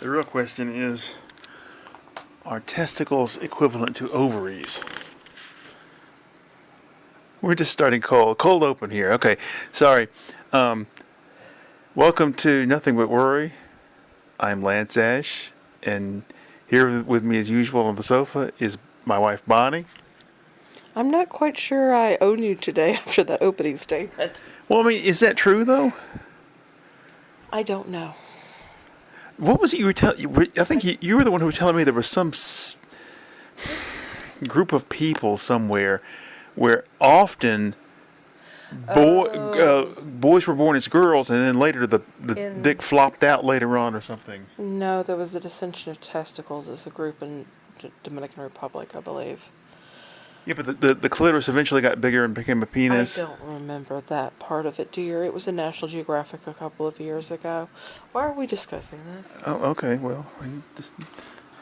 The real question is, are testicles equivalent to ovaries? We're just starting cold open here. Okay, sorry. Um, Welcome to Nothing But Worry. I'm Lance Ash, and here with me as usual on the sofa is my wife Bonnie. I'm not quite sure I own you today after that opening statement. Well, I mean, is that true though? I don't know. What was it you were telling? I think you were the one who was telling me there was some group of people somewhere where often boys were born as girls, and then later the dick flopped out later on or something. No, there was the dissension of testicles as a group in Dominican Republic, I believe. Yeah, but the clitoris eventually got bigger and became a penis. I don't remember that part of it, dear. It was in National Geographic a couple of years ago. Why are we discussing this? Oh, okay. Well,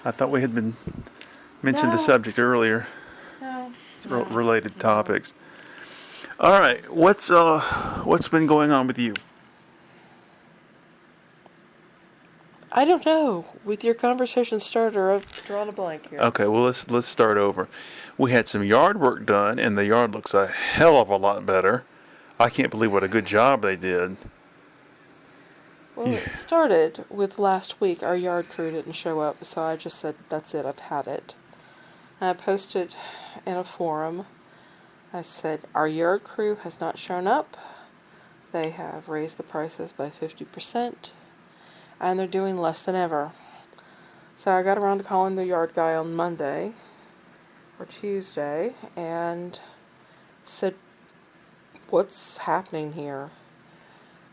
I thought we had been mentioned the subject earlier. No. Related topics. All right, what's been going on with you? I don't know. With your conversation starter, I've drawn a blank here. Okay, well let's start over. We had some yard work done, and the yard looks a hell of a lot better. I can't believe what a good job they did. Well, it started with last week. Our yard crew didn't show up, so I just said, that's it, I've had it. I posted in a forum. I said, our yard crew has not shown up. They have raised the prices by 50%, and they're doing less than ever. So I got around to calling the yard guy on Monday or Tuesday and said, what's happening here?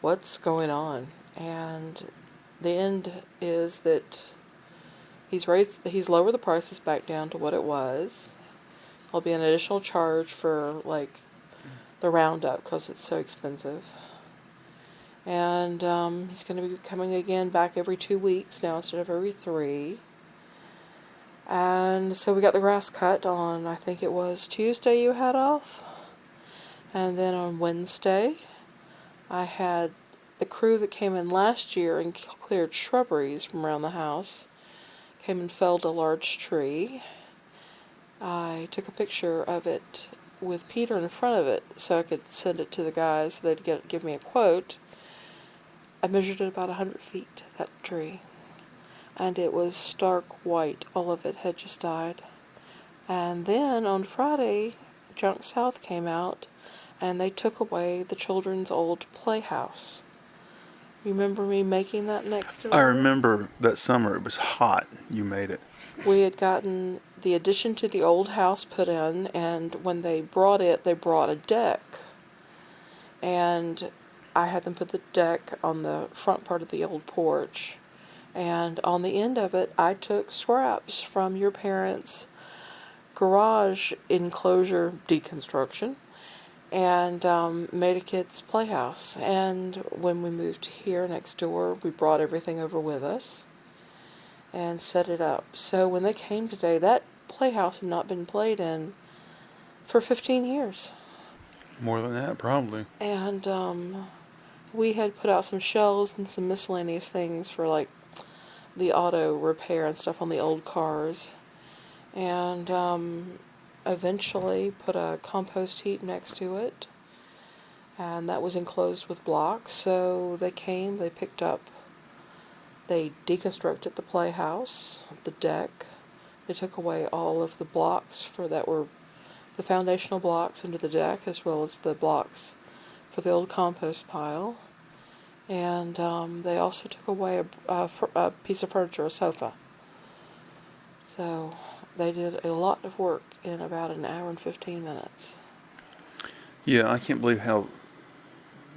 What's going on? And the end is that he's lowered the prices back down to what it was. There'll be an additional charge for the roundup because it's so expensive. And he's going to be coming again back every 2 weeks now instead of every 3. And so we got the grass cut on, I think it was Tuesday you had off. And then on Wednesday, I had the crew that came in last year and cleared shrubberies from around the house, came and felled a large tree. I took a picture of it with Peter in front of it so I could send it to the guys so they'd give me a quote. I measured it about 100 feet, that tree. And it was stark white. All of it had just died. And then on Friday, Junk South came out and they took away the children's old playhouse. Remember me making that next door? I remember that summer. It was hot. You made it. We had gotten the addition to the old house put in, and when they brought a deck. And I had them put the deck on the front part of the old porch. And on the end of it, I took scraps from your parents' garage enclosure deconstruction and made a kid's playhouse. And when we moved here next door, we brought everything over with us and set it up. So when they came today, that playhouse had not been played in for 15 years. More than that, probably. And we had put out some shelves and some miscellaneous things for the auto repair and stuff on the old cars. And eventually put a compost heap next to it. And that was enclosed with blocks. So they came, they picked up, they deconstructed the playhouse, the deck. They took away all of the blocks that were the foundational blocks under the deck, as well as the blocks for the old compost pile. And they also took away a piece of furniture, a sofa. So they did a lot of work in about an hour and 15 minutes. Yeah, I can't believe how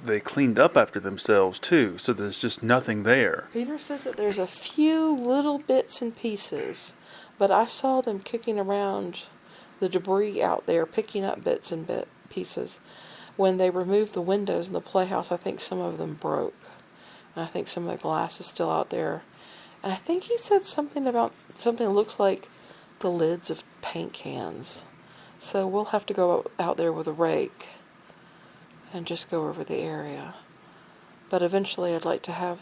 they cleaned up after themselves, too, so there's just nothing there. Peter said that there's a few little bits and pieces, but I saw them kicking around the debris out there, picking up bits and pieces. When they removed the windows in the playhouse, I think some of them broke. And I think some of the glass is still out there. And I think he said something about something that looks like the lids of paint cans. So we'll have to go out there with a rake and just go over the area. But eventually I'd like to have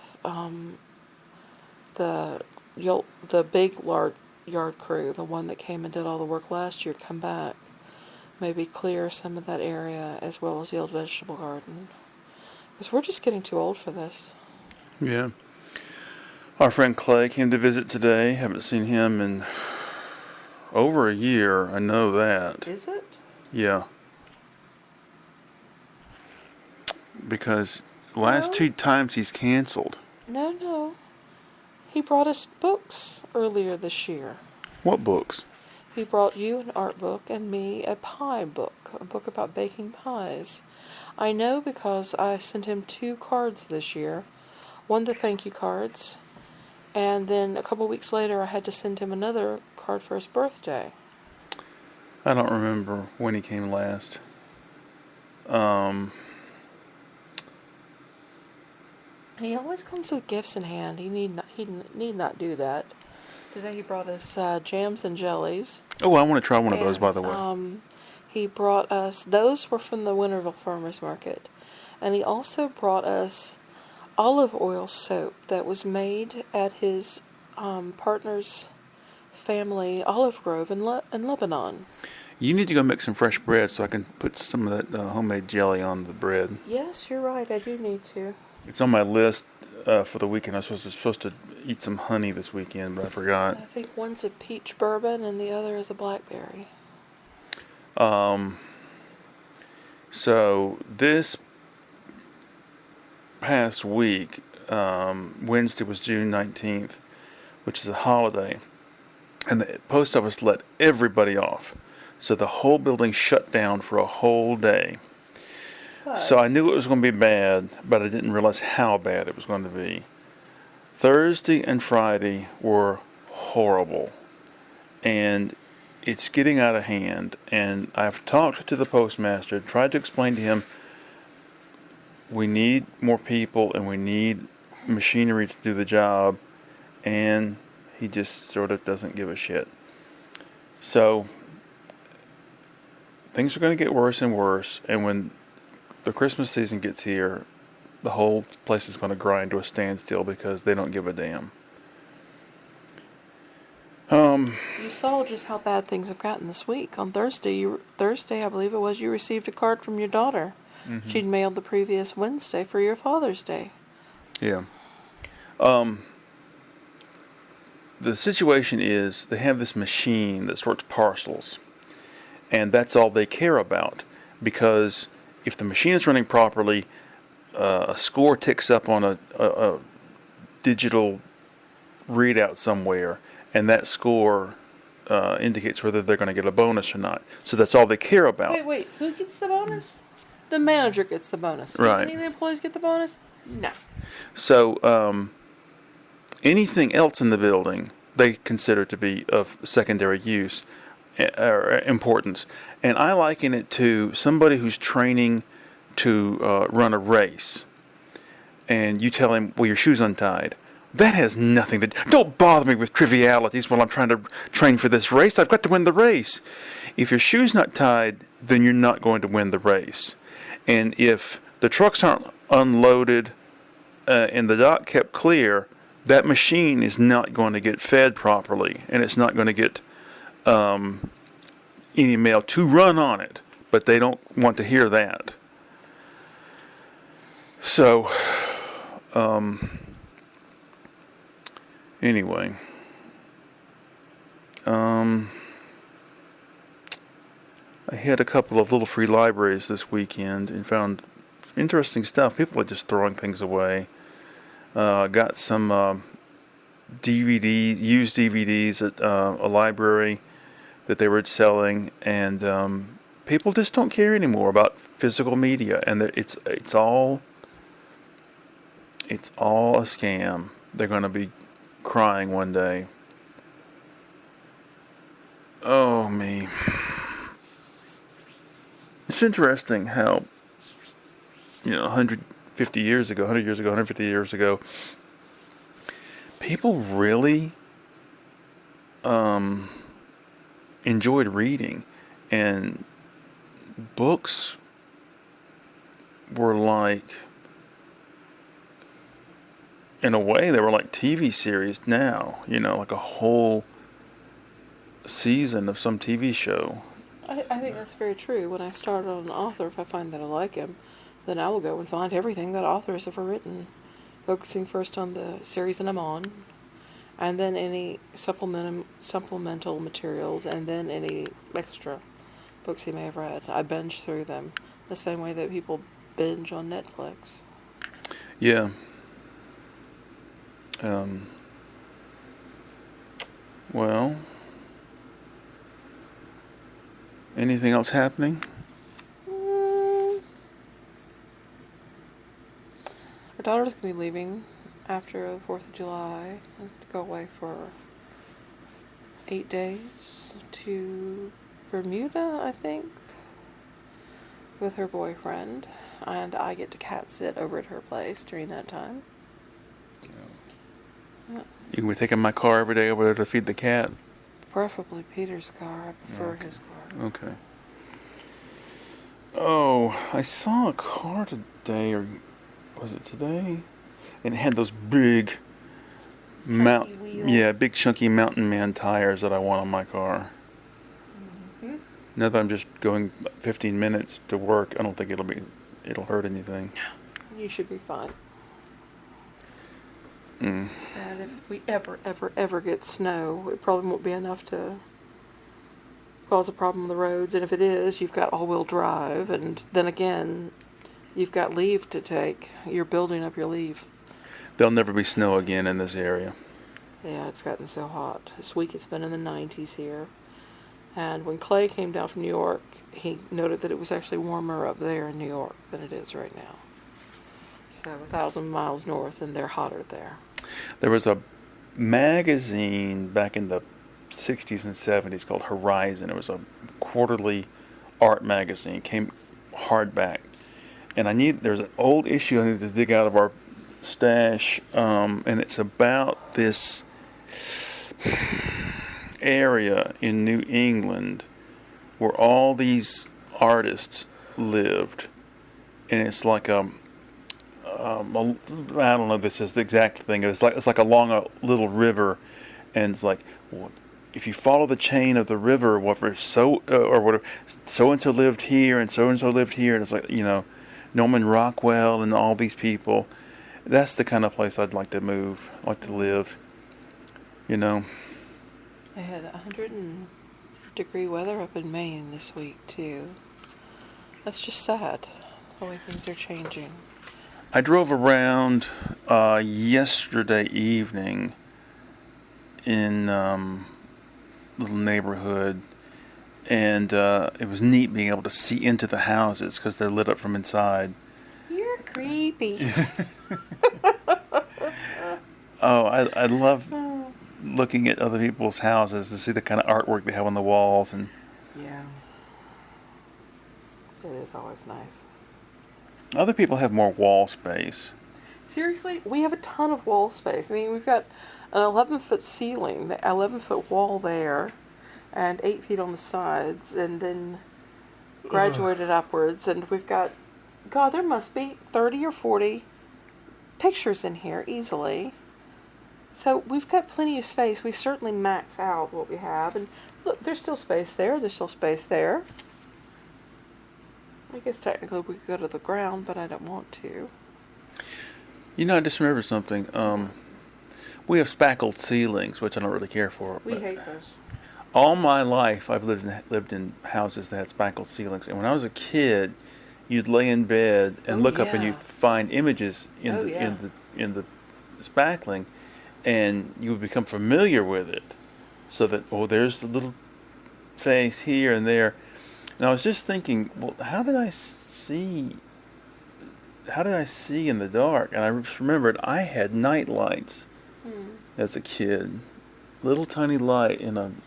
the the big yard crew, the one that came and did all the work last year, come back. Maybe clear some of that area as well as the old vegetable garden. Because we're just getting too old for this. Yeah. Our friend Clay came to visit today. Haven't seen him in over a year. I know that. Is it? Yeah. Because last No. 2 times he's canceled. No. He brought us books earlier this year. What books? He brought you an art book and me a pie book, a book about baking pies. I know because I sent him 2 cards this year. One, the thank you cards, and then a couple weeks later I had to send him another card for his birthday. I don't remember when he came last. He always comes with gifts in hand. He need not do that. Today he brought us jams and jellies. Oh, I want to try one of those, by the way. He brought us, those were from the Winterville Farmers Market. And he also brought us olive oil soap that was made at his partner's family olive grove in Lebanon. You need to go make some fresh bread so I can put some of that homemade jelly on the bread. Yes, you're right. I do need to. It's on my list for the weekend. I was supposed to eat some honey this weekend, but I forgot. I think one's a peach bourbon and the other is a blackberry. So this past week, Wednesday was June 19th, which is a holiday, and the post office let everybody off. So the whole building shut down for a whole day. So I knew it was going to be bad, but I didn't realize how bad it was going to be. Thursday and Friday were horrible, and it's getting out of hand. And I've talked to the postmaster, tried to explain to him we need more people and we need machinery to do the job, and he just sort of doesn't give a shit. So things are going to get worse and worse, and when the Christmas season gets here, the whole place is going to grind to a standstill because they don't give a damn. You saw just how bad things have gotten this week. On Thursday, I believe it was, you received a card from your daughter. Mm-hmm. She'd mailed the previous Wednesday for your Father's Day. Yeah. The situation is they have this machine that sorts parcels, and that's all they care about, because if the machine is running properly, a score ticks up on a digital readout somewhere, and that score indicates whether they're going to get a bonus or not. So that's all they care about. Wait, who gets the bonus? The manager gets the bonus. Right. Do any of the employees get the bonus? No. So anything else in the building they consider to be of secondary use or importance. And I liken it to somebody who's training to run a race, and you tell him, well, your shoe's untied. That has nothing to do. Don't bother me with trivialities while I'm trying to train for this race. I've got to win the race. If your shoe's not tied, then you're not going to win the race. And if the trucks aren't unloaded and the dock kept clear, that machine is not going to get fed properly, and it's not going to get any mail to run on it. But they don't want to hear that. So, anyway, I hit a couple of little free libraries this weekend and found interesting stuff. People are just throwing things away. Got some used DVDs at a library that they were selling, and people just don't care anymore about physical media, and it's all a scam. They're going to be crying one day. Oh, me. It's interesting how, 150 years ago, 100 years ago, 150 years ago, people really enjoyed reading, and books were like, in a way, they were like TV series now. Like a whole season of some TV show. I think that's very true. When I start on an author, if I find that I like him, then I will go and find everything that author has ever written, focusing first on the series that I'm on, and then any supplemental materials, and then any extra books he may have read. I binge through them the same way that people binge on Netflix. Yeah. Well, anything else happening? Our daughter's going to be leaving after the 4th of July to go away for 8 days to Bermuda, I think, with her boyfriend. And I get to cat sit over at her place during that time. Yeah. You can be taking my car every day over there to feed the cat. Preferably Peter's car. I prefer his car. Okay. Oh, I saw a car today, or was it today? And it had those big wheels. big chunky Mountain Man tires that I want on my car. Mm-hmm. Now that I'm just going 15 minutes to work, I don't think it'll hurt anything. You should be fine. Mm. And if we ever get snow, it probably won't be enough to cause a problem on the roads. And if it is, you've got all-wheel drive, and then again, you've got leave to take. You're building up your leave. There'll never be snow again in this area. Yeah, it's gotten so hot. This week it's been in the 90s here. And when Clay came down from New York, he noted that it was actually warmer up there in New York than it is right now. So 1,000 miles north, and they're hotter there. There was a magazine back in the 60s and 70s called Horizon. It was a quarterly art magazine. It came hardback. And there's an old issue I need to dig out of our stash, and it's about this area in New England where all these artists lived. And it's like I don't know if this is the exact thing. It's like along a little river, and it's like, well, if you follow the chain of the river, whatever, so and so lived here, and so lived here, and it's like, Norman Rockwell and all these people. That's the kind of place I'd like to move, like to live. They had 100-degree weather up in Maine this week too. That's just sad, the way things are changing. I drove around yesterday evening in little neighborhood, and it was neat being able to see into the houses because they're lit up from inside. You're creepy. Oh, I love looking at other people's houses to see the kind of artwork they have on the walls. And yeah, it is always nice. Other people have more wall space. Seriously, we have a ton of wall space. I mean, we've got an 11-foot ceiling, the 11-foot wall there, and 8 feet on the sides, and then graduated upwards. And we've got, God, there must be 30 or 40 pictures in here easily. So we've got plenty of space. We certainly max out what we have. And look, there's still space there. There's still space there. I guess technically we could go to the ground, but I don't want to. I just remembered something. We have spackled ceilings, which I don't really care for. We hate those. All my life, I've lived in houses that had spackled ceilings. And when I was a kid, you'd lay in bed and look up, and you'd find images in the spackling, and you would become familiar with it. So that, there's the little face here and there. And I was just thinking, well, how did I see in the dark? And I remembered I had night lights as a kid. Little tiny light in an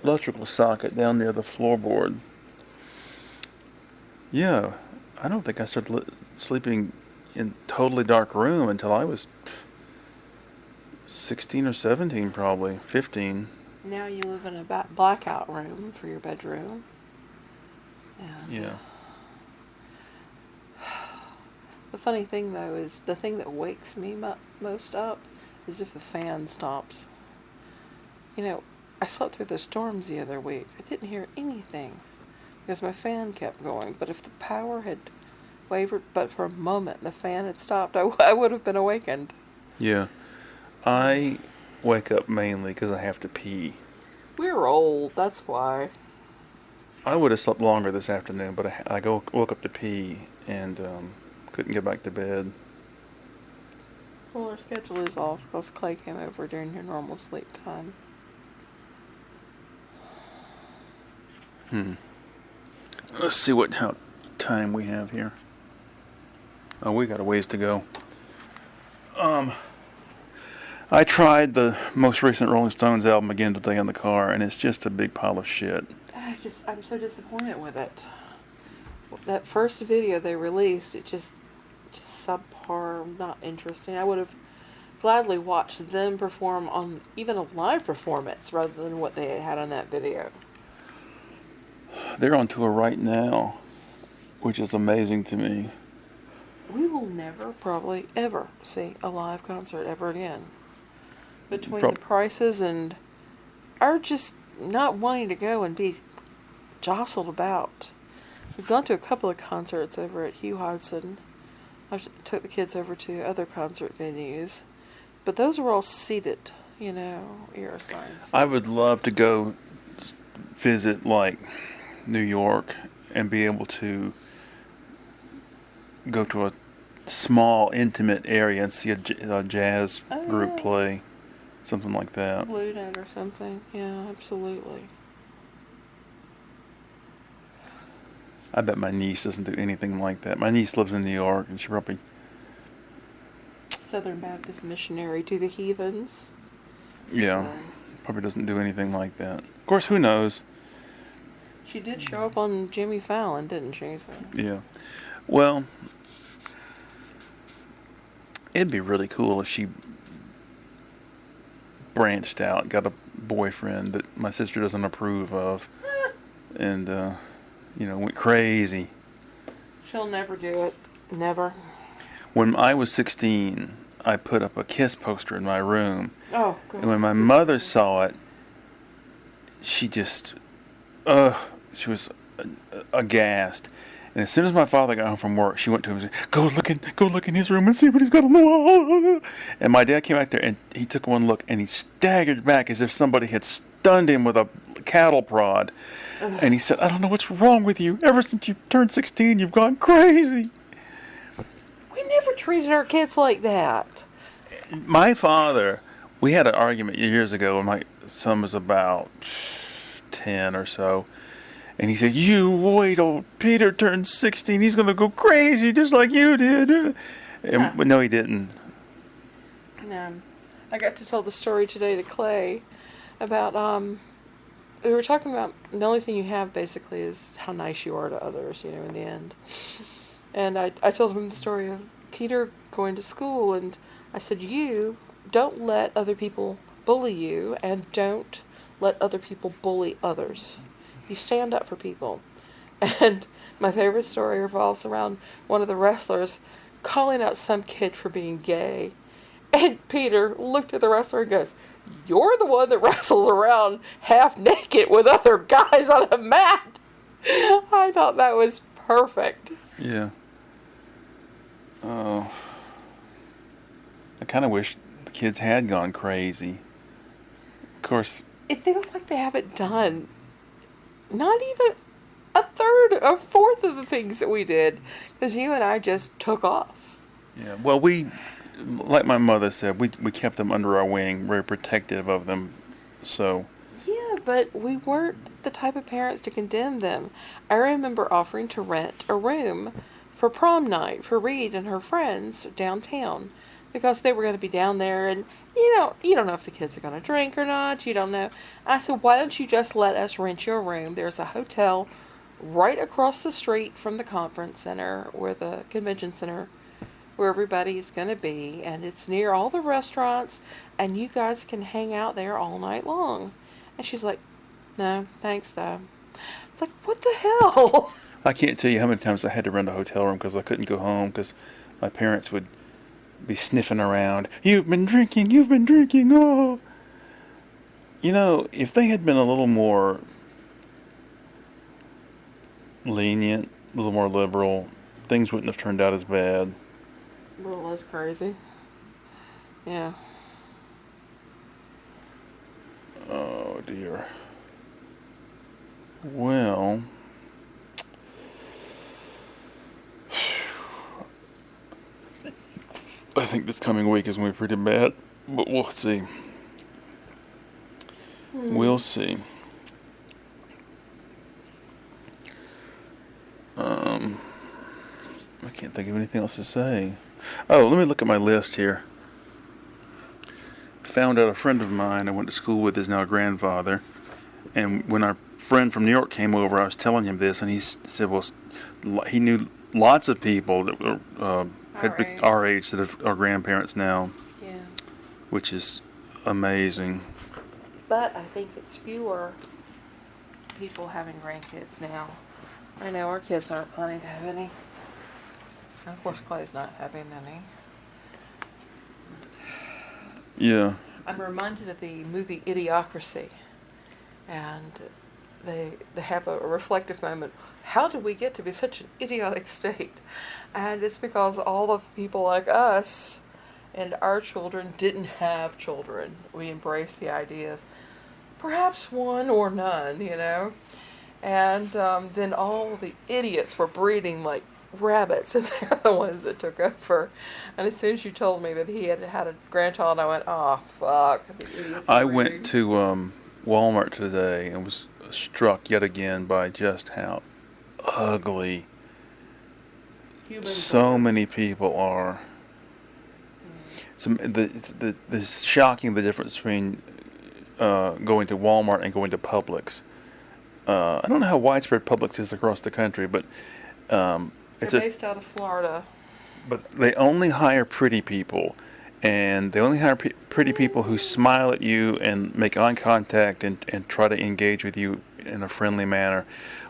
electrical socket down near the floorboard. Yeah, I don't think I started sleeping in a totally dark room until I was 16 or 17, probably 15. Now you live in a blackout room for your bedroom. And yeah. The funny thing, though, is the thing that wakes me most up is if the fan stops. You know, I slept through the storms the other week. I didn't hear anything because my fan kept going. But if the power had wavered but for a moment, the fan had stopped, I would have been awakened. Yeah. I wake up mainly because I have to pee. We're old, that's why. I would have slept longer this afternoon, but woke up to pee and couldn't get back to bed. Well, our schedule is off because Clay came over during your normal sleep time. Let's see how time we have here. Oh, we got a ways to go. I tried the most recent Rolling Stones album again today in the car, and it's just a big pile of shit. I'm so disappointed with it. That first video they released, it just subpar, not interesting. I would have gladly watched them perform on even a live performance rather than what they had on that video. They're on tour right now, which is amazing to me. We will never, probably ever, see a live concert ever again. Between the prices and our just not wanting to go and be jostled about. We've gone to a couple of concerts over at Hugh Hodgson. I took the kids over to other concert venues. But those were all seated, ear signs. I would love to go visit, like, New York and be able to go to a small, intimate area and see a jazz group play. Something like that. Blue Note or something. Yeah, absolutely. I bet my niece doesn't do anything like that. My niece lives in New York, and she probably... Southern Baptist missionary to the heathens. Yeah, probably doesn't do anything like that. Of course, who knows? She did show up on Jimmy Fallon, didn't she? So. Yeah. Well, it'd be really cool if she branched out, got a boyfriend that my sister doesn't approve of, and, went crazy. She'll never do it. Never. When I was 16, I put up a Kiss poster in my room. Oh, God. And when my mother saw it, she just, she was aghast. And as soon as my father got home from work, she went to him and said, go look in his room and see what he's got on the wall. And my dad came back there and he took one look and he staggered back as if somebody had stunned him with a cattle prod. And he said, I don't know what's wrong with you. Ever since you turned 16, you've gone crazy. We never treated our kids like that. My father, we had an argument years ago when my son was about 10 or so. And he said, you wait till Peter turns 16. He's going to go crazy just like you did. But no, he didn't. No. I got to tell the story today to Clay about, we were talking about the only thing you have basically is how nice you are to others, in the end. And I told him the story of Peter going to school, and I said, you don't let other people bully you, and don't let other people bully others. You stand up for people. And my favorite story revolves around one of the wrestlers calling out some kid for being gay. And Peter looked at the wrestler and goes, you're the one that wrestles around half naked with other guys on a mat. I thought that was perfect. Yeah. Oh. I kind of wish the kids had gone crazy. Of course. It feels like they haven't done not even a third or fourth of the things that we did, because you and I just took off. Yeah, well, like my mother said, we kept them under our wing, very protective of them, so... Yeah, but we weren't the type of parents to condemn them. I remember offering to rent a room for prom night for Reed and her friends downtown, because they were going to be down there, and you don't know if the kids are going to drink or not. You don't know. I said, why don't you just let us rent your room? There's a hotel right across the street from the conference center, where the convention center, where everybody's going to be, and it's near all the restaurants, and you guys can hang out there all night long. And she's like, no, thanks, though. It's like, what the hell? I can't tell you how many times I had to rent a hotel room because I couldn't go home because my parents would be sniffing around. You've been drinking. You've been drinking. Oh. You know, if they had been a little more lenient, a little more liberal, things wouldn't have turned out as bad. A little less crazy. Yeah. Oh dear. Well, I think this coming week is going to be pretty bad, but we'll see. We'll see. I can't think of anything else to say. Oh, let me look at my list here. Found out a friend of mine I went to school with is now a grandfather. And when our friend from New York came over, I was telling him this, and he said, well, he knew lots of people that were our age that are grandparents now. Yeah. Which is amazing. But I think it's fewer people having grandkids now. I know our kids aren't planning to have any. And of course, Clay's not having any. Yeah. I'm reminded of the movie Idiocracy. And they have a reflective moment. How did we get to be such an idiotic state? And it's because all the people like us and our children didn't have children. We embraced the idea of perhaps one or none, you know. And then all the idiots were breeding like rabbits, and they're the ones that took over. And as soon as you told me that he had had a grandchild, I went, oh, fuck. The idiots I breeding. went to Walmart today and was struck yet again by just how ugly Humans so are. many people are. So the shocking the difference between going to Walmart and going to Publix. I don't know how widespread Publix is across the country, but it's They're based out of Florida. But they only hire pretty people, and they only hire pretty people who smile at you and make eye contact and try to engage with you in a friendly manner.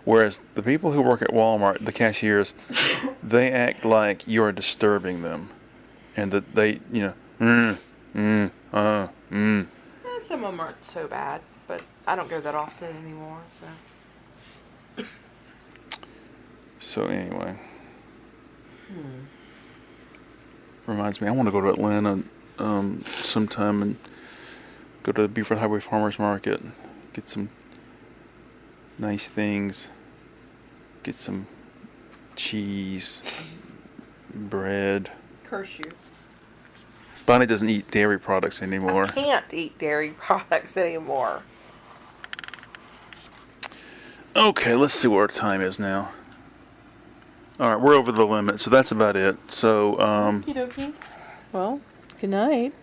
Whereas the people who work at Walmart, the cashiers, they act like you're disturbing them, and that they, you know, Some of them aren't so bad, but I don't go that often anymore, so. So anyway, reminds me, I want to go to Atlanta sometime and go to the Beaufort Highway Farmers Market, get some nice things, get some cheese, bread. Curse you. Bonnie doesn't eat dairy products anymore. I can't eat dairy products anymore. Okay, let's see what our time is now. All right, we're over the limit, so that's about it. So, Okie dokie. Well, good night.